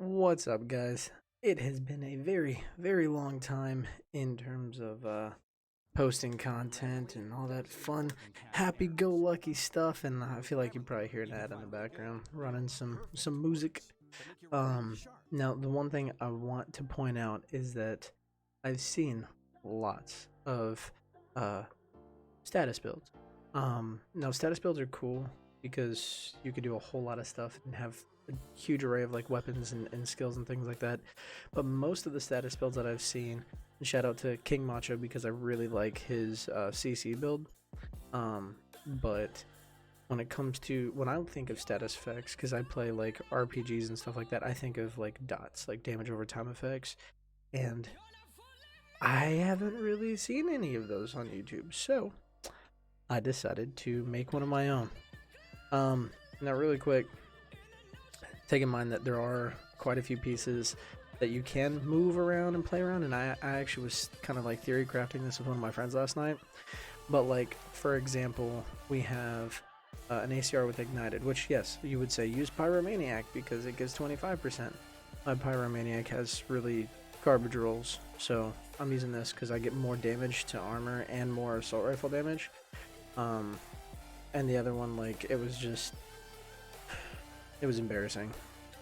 What's up, guys? It has been a very, very long time in terms of posting content and all that fun, happy-go-lucky stuff, and I feel like you probably hear that in the background, running some music. Now the one thing I want to point out is that I've seen lots of uh status builds. Now status builds are cool because you could do a whole lot of stuff and have a huge array of like weapons and skills and things like that. But most of the status builds that I've seen, and shout out to King Macho because I really like his CC build. But when it comes to when I think of status effects, because I play like RPGs and stuff like that, I think of like dots, like damage over time effects, and I haven't really seen any of those on YouTube. So I decided to make one of my own. Now really quick, take in mind that there are quite a few pieces that you can move around and play around, and I actually was kind of like theory crafting this with one of my friends last night. But like, for example, we have an ACR with Ignited, which yes, you would say use Pyromaniac because it gives 25%. My Pyromaniac has really garbage rolls, so I'm using this because I get more damage to armor and more assault rifle damage. And the other one, like, it was embarrassing.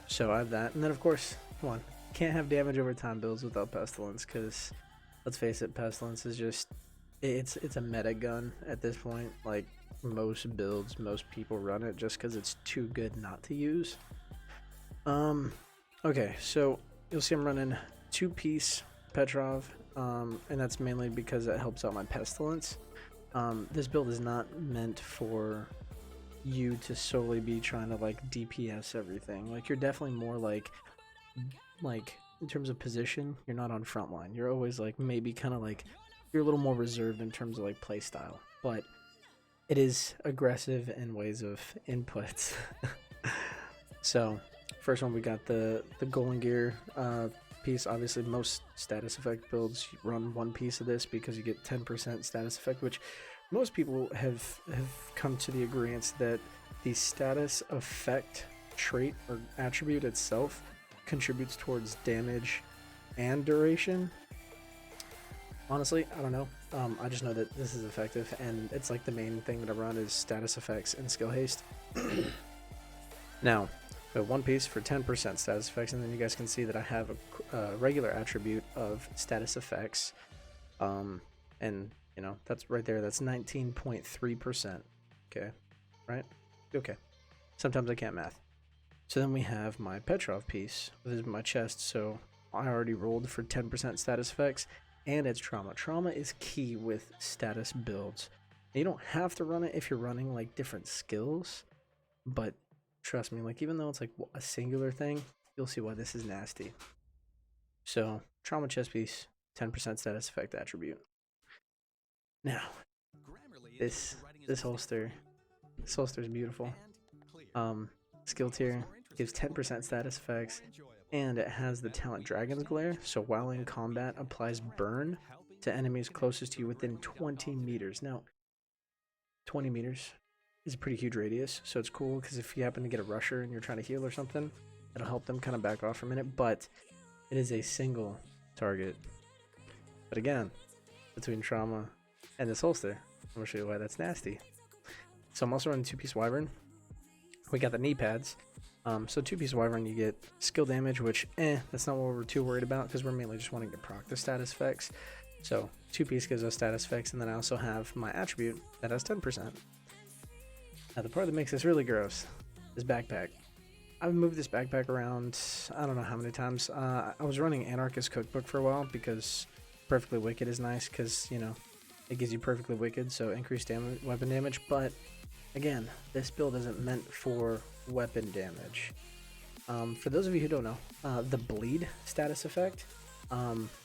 So I have that, and then of course, come on, can't have damage over time builds without Pestilence, because let's face it, Pestilence is just it's a meta gun at this point. Like most builds, most people run it just because it's too good not to use. Okay, so you'll see I'm running 2-piece Petrov, and that's mainly because it helps out my Pestilence. This build is not meant for you to solely be trying to like DPS everything. Like you're definitely more like in terms of position, you're not on front line. You're always like maybe kind of like you're a little more reserved in terms of like play style, but it is aggressive in ways of inputs. So first one, we got the Golden Gear piece. Obviously most status effect builds run one piece of this because you get 10% status effect, which most people have come to the agreement that the status effect trait or attribute itself contributes towards damage and duration. Honestly, I don't know. I just know that this is effective, and it's like the main thing that I run is status effects and skill haste. Now, we have one piece for 10% status effects, and then you guys can see that I have a regular attribute of status effects, and you know that's right there. That's 19.3%. Okay, right? Okay. Sometimes I can't math. So then we have my Petrov piece. This is my chest, so I already rolled for 10% status effects, and it's trauma. Trauma is key with status builds. And you don't have to run it if you're running like different skills, but trust me, like even though it's like a singular thing, you'll see why this is nasty. So trauma chest piece, 10% status effect attribute. Now, this holster, this holster is beautiful. Skill tier gives 10% status effects, and it has the talent Dragon's Glare, so while in combat applies burn to enemies closest to you within 20 meters. Now, 20 meters is a pretty huge radius, so it's cool because if you happen to get a rusher and you're trying to heal or something, it'll help them kind of back off for a minute, but it is a single target. But again, between trauma and this holster, I'm going to show you why that's nasty. So I'm also running 2-piece Wyvern. We got the knee pads. So 2-piece Wyvern, you get skill damage, which that's not what we're too worried about because we're mainly just wanting to proc the status effects. So 2-piece gives us status effects, and then I also have my attribute that has 10%. Now the part that makes this really gross is backpack. I've moved this backpack around I don't know how many times. I was running Anarchist Cookbook for a while because Perfectly Wicked is nice because, you know, it gives you Perfectly Wicked, so increased weapon damage, but again, this build isn't meant for weapon damage. For those of you who don't know, the bleed status effect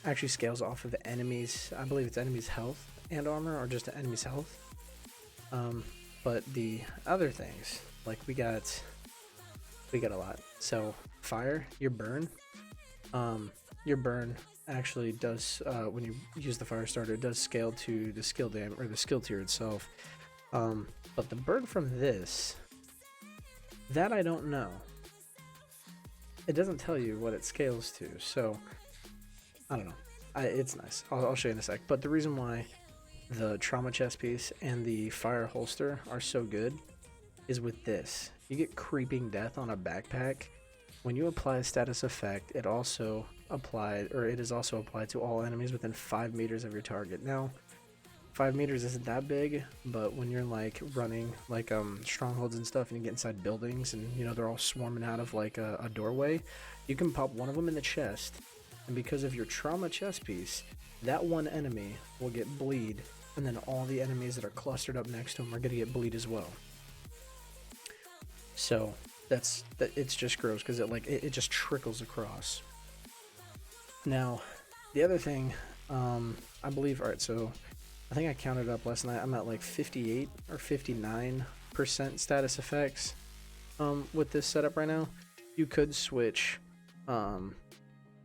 actually scales off of enemies. I believe it's enemies' health and armor, or just enemies' health. But the other things, like we got a lot. So fire, your burn actually does when you use the fire starter, it does scale to the skill damage or the skill tier itself. But the burn from this, that I don't know. it doesn't tell you what it scales to, so I don't know. It's nice. I'll show you in a sec. But the reason why the trauma chest piece and the fire holster are so good is with this. You get creeping death on a backpack. When you apply a status effect, it is also applied to all enemies within 5 meters of your target. Now, 5 meters isn't that big, but when you're like running like strongholds and stuff and you get inside buildings and you know they're all swarming out of like a doorway, you can pop one of them in the chest, and because of your trauma chest piece, that one enemy will get bleed, and then all the enemies that are clustered up next to them are gonna get bleed as well. So it's just gross because it just trickles across. Now, the other thing, I believe, all right, so I think I counted up last night. I'm at like 58 or 59% status effects with this setup right now. You could switch, what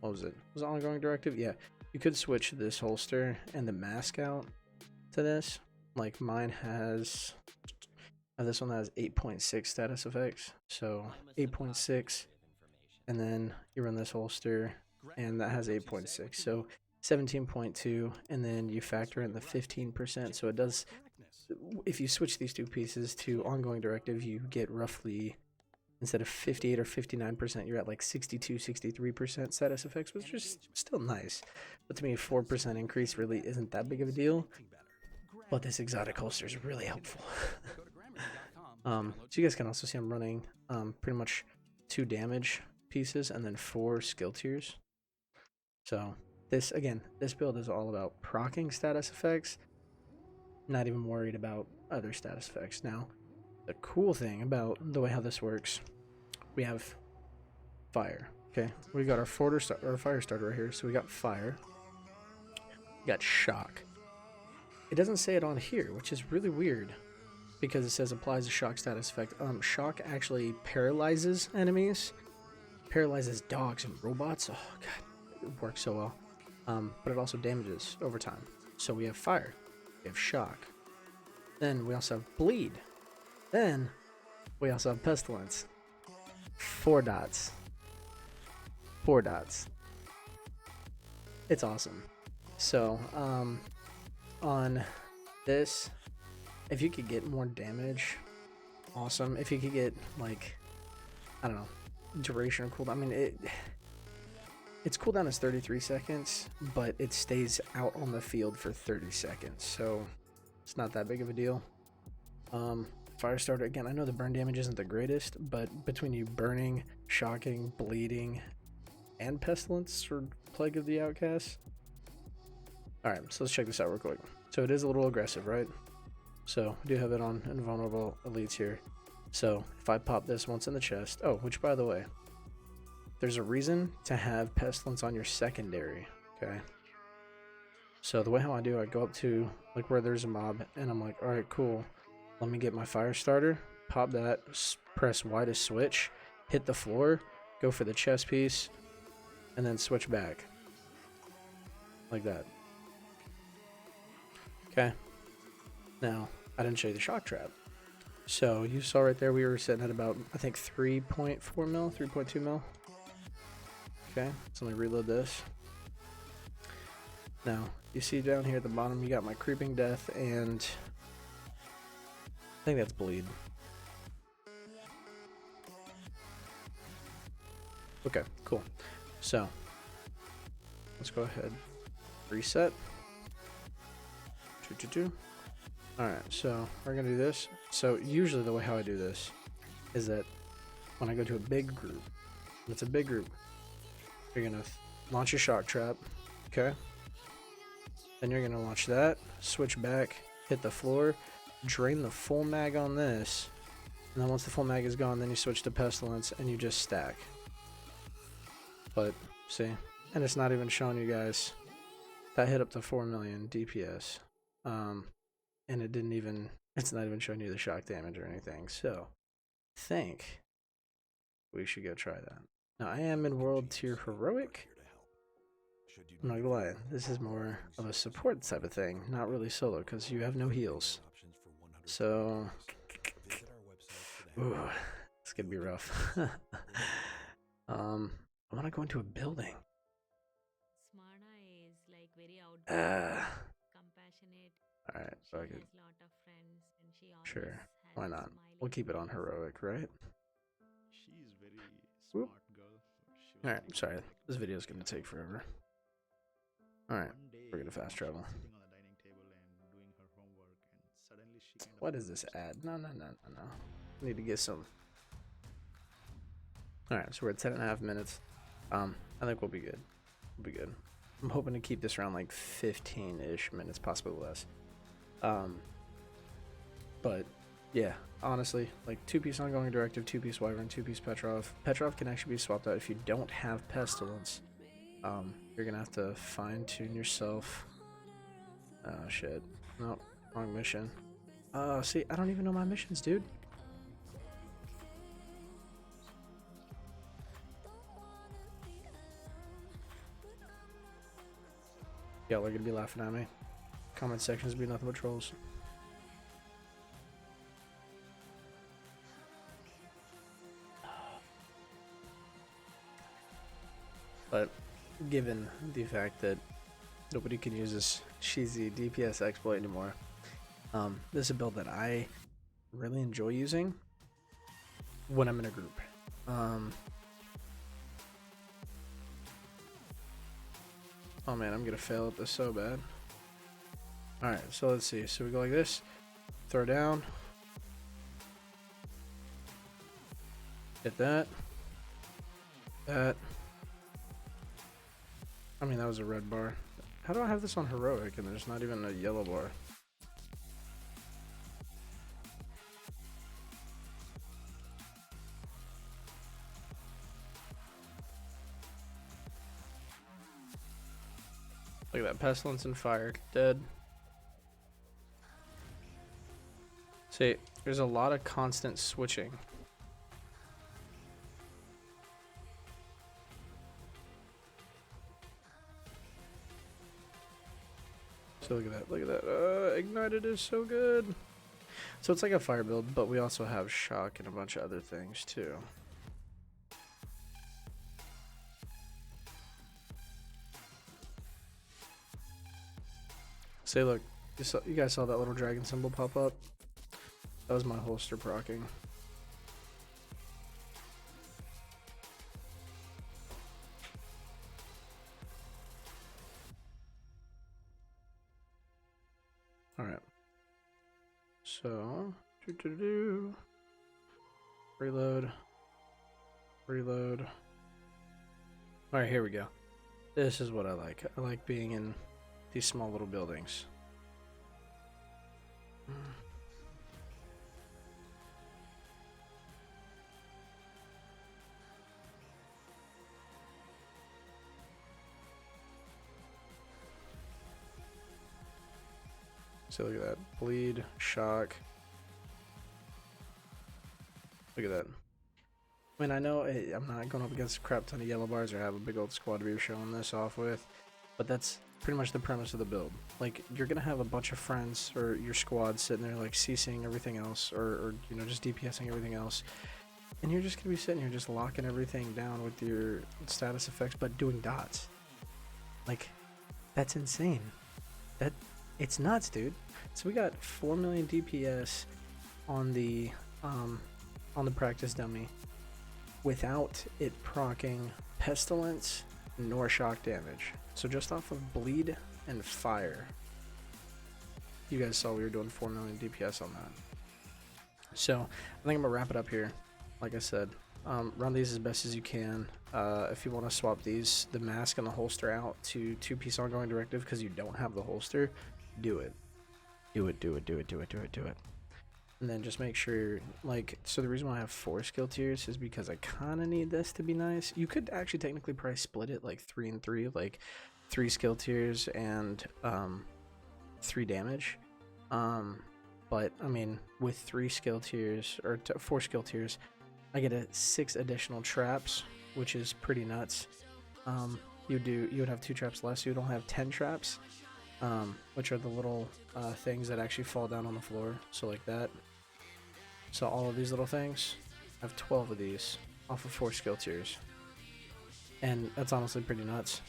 was it? Was it ongoing directive? Yeah, you could switch this holster and the mask out to this. Like mine has, this one has 8.6 status effects. So 8.6, and then you run this holster and that has 8.6. So 17.2, and then you factor in the 15%. So it does, if you switch these two pieces to ongoing directive, you get roughly, instead of 58 or 59%, you're at like 62, 63% status effects, which is still nice. But to me, 4% increase really isn't that big of a deal. But this exotic holster is really helpful. So you guys can also see I'm running pretty much 2 damage pieces and then 4 skill tiers. So this build is all about proccing status effects, not even worried about other status effects. Now, the cool thing about the way how this works, we have fire. Okay, we got our fire starter right here. So we got fire, we got shock. It doesn't say it on here, which is really weird because it says applies a shock status effect. Shock actually paralyzes enemies, paralyzes dogs and robots. Oh god, it works so well. But it also damages over time. So we have fire, we have shock, then we also have bleed, then we also have pestilence. 4 dots. 4 dots. It's awesome. So on this, if you could get more damage, awesome. If you could get like, I don't know, duration or cooldown. I mean, its cooldown is 33 seconds, but it stays out on the field for 30 seconds, so it's not that big of a deal. Firestarter, again, I know the burn damage isn't the greatest, but between you burning, shocking, bleeding, and pestilence or plague of the outcast. Alright, so let's check this out real quick. So it is a little aggressive, right? So we do have it on invulnerable elites here. So if I pop this once in the chest, oh, which by the way, there's a reason to have pestilence on your secondary, okay? So the way how I do, I go up to like where there's a mob and I'm like, all right, cool. Let me get my fire starter, pop that, press Y to switch, hit the floor, go for the chest piece, and then switch back. Like that. Okay. Now, I didn't show you the shock trap. So you saw right there we were sitting at about, I think 3.4 mil, 3.2 mil. Okay, so let me reload this. Now, you see down here at the bottom, you got my creeping death, and I think that's bleed. Okay, cool. So, let's go ahead, reset. Alright, so we're gonna do this. So usually the way how I do this is that when I go to a big group, when it's a big group, you're gonna launch a shock trap, okay? Then you're gonna launch that, switch back, hit the floor, drain the full mag on this, and then once the full mag is gone, then you switch to pestilence and you just stack. But see, and it's not even showing you guys that hit up to 4 million DPS. And it's not even showing you the shock damage or anything. So, I think we should go try that. Now, I am in World Tier Heroic. I'm not gonna lie, this is more of a support type of thing, not really solo, because you have no heals. So, ooh, it's gonna be rough. I want to go into a building. Smana is like very outgoing, Uh, compassionate. all right, She fuck it. has lot of friends and she always Sure, has why a not? We'll smiling keep it on face. heroic, right? She is very Whoop. smart girl. She was All right, very good, sorry. like This video is very gonna take forever. hardworking. All right, One we're day, gonna fast she travel. was sitting on the dining table and doing her homework, and suddenly she kind of What is this collapsed. ad? No, no, no, no, no. I need to get some. All right, so we're at 10.5 minutes. I think we'll be good. We'll be good. I'm hoping to keep this around like 15-ish minutes, possibly less. But yeah, honestly, like 2-piece ongoing directive, 2-piece wyvern, 2-piece Petrov. Petrov can actually be swapped out if you don't have pestilence. You're gonna have to fine tune yourself. Oh shit. No, wrong mission. See, I don't even know my missions, dude. Y'all are gonna be laughing at me. Comment sections be nothing but trolls. But given the fact that nobody can use this cheesy DPS exploit anymore, this is a build that I really enjoy using when I'm in a group. Oh man, I'm gonna fail at this so bad. Alright, so let's see. So we go like this, throw down, hit that. I mean, that was a red bar. How do I have this on heroic and there's not even a yellow bar? Look at that, pestilence and fire, dead. See, there's a lot of constant switching. So look at that, look at that. Ignited is so good. So it's like a fire build, but we also have shock and a bunch of other things too. Say, look, you guys saw that little dragon symbol pop up? That was my holster proccing. Alright. So, reload. Reload. Alright, here we go. This is what I like. I like being in these small little buildings. So look at that. Bleed, shock. Look at that. I mean, I know I'm not going up against a crap ton of yellow bars or have a big old squad to be showing this off with, but that's pretty much the premise of the build. Like, you're going to have a bunch of friends or your squad sitting there, like, CCing everything else or, you know, just DPSing everything else. And you're just going to be sitting here just locking everything down with your status effects, but doing dots. Like, that's insane. It's nuts, dude. So we got 4 million DPS on the practice dummy without it proccing pestilence nor shock damage. So just off of bleed and fire, you guys saw we were doing 4 million DPS on that. So I think I'm gonna wrap it up here. Like I said, run these as best as you can. If you want to swap these, the mask and the holster out to 2-piece ongoing directive because you don't have the holster, do it. Do it. And then just make sure, like, so the reason why I have 4 skill tiers is because I kind of need this to be nice. You could actually technically probably split it like 3 and 3, like 3 skill tiers and 3 damage. But I mean, with 3 skill tiers or 4 skill tiers, I get 6 additional traps, which is pretty nuts. You would have 2 traps less, so you don't have 10 traps, which are the little things that actually fall down on the floor. So like that. So all of these little things, I have 12 of these off of 4 skill tiers. and that's honestly pretty nuts.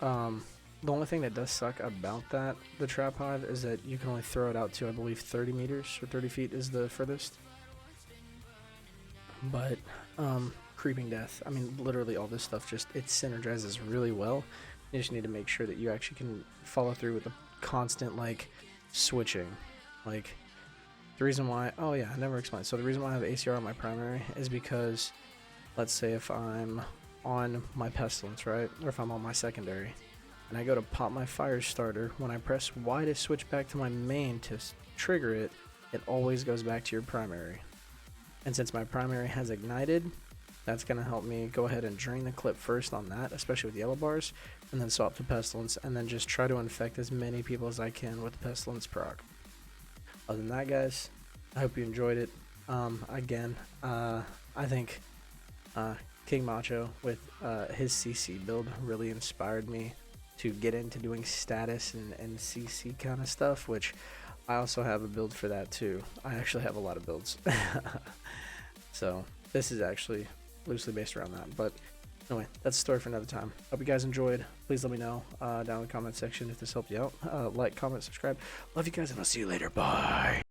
The only thing that does suck about that, the trap hive, is that you can only throw it out to, I believe, 30 meters or 30 feet is the furthest. But creeping death, I mean, literally all this stuff just, it synergizes really well. You just need to make sure that you actually can follow through with the constant like switching. Like the reason why, oh yeah, I never explained. So the reason why I have ACR on my primary is because, let's say if I'm on my pestilence, right, or if I'm on my secondary, and I go to pop my fire starter, when I press Y to switch back to my main to trigger it, it always goes back to your primary. And since my primary has ignited, that's going to help me go ahead and drain the clip first on that, especially with yellow bars, and then swap to pestilence, and then just try to infect as many people as I can with the pestilence proc. Other than that, guys, I hope you enjoyed it. Again, I think King Macho with his CC build really inspired me to get into doing status and CC kind of stuff, which I also have a build for that too. I actually have a lot of builds. So this is actually loosely based around that. But anyway, that's a story for another time. Hope you guys enjoyed. Please let me know down in the comment section if this helped you out. Like, comment, subscribe. Love you guys, and I'll see you later. Bye.